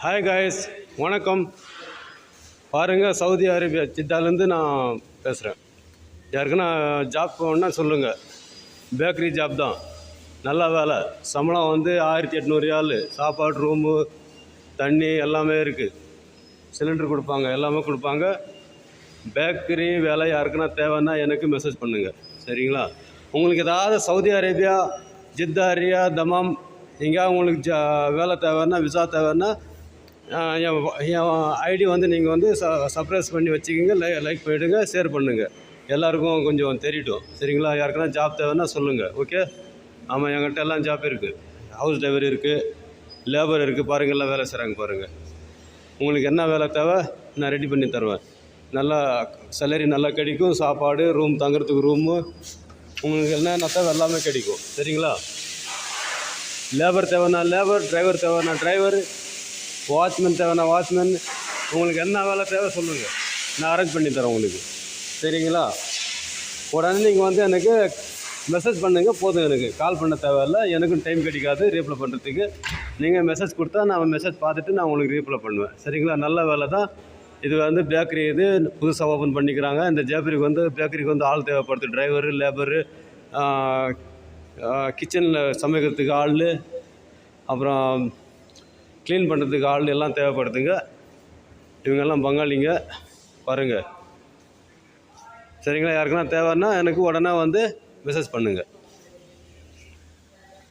Hi guys, வணக்கம். பாருங்கள், Saudi Arabia ஜித்தாலேருந்து நான் பேசுகிறேன். யாருக்குன்னா ஜாப் வேணுன்னா சொல்லுங்கள். பேக்கரி ஜாப் தான், நல்ல வேலை. சம்பளம் வந்து 1800 ரியால். சாப்பாடு, ரூமு, தண்ணி எல்லாமே இருக்குது. சிலிண்டர் கொடுப்பாங்க, எல்லாமே கொடுப்பாங்க. பேக்கரி வேலை யாருக்குன்னா தேவைன்னா எனக்கு மெசேஜ் பண்ணுங்கள், சரிங்களா? உங்களுக்கு ஏதாவது சவுதி அரேபியா, ஜித்தா, ரியாத், தமாம் எங்கேயாவது உங்களுக்கு வேலை தேவைன்னா, விசா தேவைன்னா என் ஐடி வந்து நீங்கள் வந்து சப்ரைஸ் பண்ணி வச்சுக்கிங்க. லைக் பண்ணிவிடுங்க, ஷேர் பண்ணுங்கள். எல்லாேருக்கும் கொஞ்சம் தெரியட்டும், சரிங்களா? யாருக்குன்னா ஜாப் தேவைன்னா சொல்லுங்கள், ஓகே? ஆமாம், என்கிட்ட எல்லாம் ஜாப் இருக்குது. ஹவுஸ் டிரைவர் இருக்குது, லேபர் இருக்குது. பாருங்கள், எல்லாம் வேலை செய்கிறாங்க பாருங்கள். உங்களுக்கு என்ன வேலை தேவை நான் ரெடி பண்ணி தருவேன். நல்லா சேலரி நல்லா கிடைக்கும். சாப்பாடு, ரூம், தங்குறதுக்கு ரூமு, உங்களுக்கு என்னென்ன தேவை எல்லாமே கிடைக்கும், சரிங்களா? லேபர் தேவைன்னா லேபர், டிரைவர் தேவைன்னா டிரைவர், வாட்ச்மேன் தேவைன்னா வாட்ச்மேன். உங்களுக்கு என்ன வேலை தேவை சொல்லுங்கள், நான் அரேஞ்ச் பண்ணி தரேன் உங்களுக்கு, சரிங்களா? உடனே நீங்கள் வந்து எனக்கு மெசேஜ் பண்ணுங்கள் போதும். எனக்கு கால் பண்ண தேவையில்லை, எனக்கும் டைம் கிடைக்காது ரீப்ளை பண்ணுறதுக்கு. நீங்கள் மெசேஜ் கொடுத்தா நான் மெசேஜ் பார்த்துட்டு நான் உங்களுக்கு ரீப்ளை பண்ணுவேன், சரிங்களா? நல்ல வேலை தான் இது. வந்து பேக்கரி இது புதுசாக ஓப்பன் பண்ணிக்கிறாங்க. இந்த பேக்கரிக்கு வந்து ஆள் தேவைப்படுது. டிரைவரு, லேபரு, கிச்சனில் சமைக்கிறதுக்கு ஆள், அப்புறம் க்ளீன் பண்ணுறதுக்கு ஆள் எல்லாம் தேவைப்படுதுங்க. இவங்கெல்லாம் பங்காளிங்க பாருங்கள், சரிங்களா? யாருக்குன்னா தேவைன்னா எனக்கு உடனே வந்து மெசேஜ் பண்ணுங்கள்.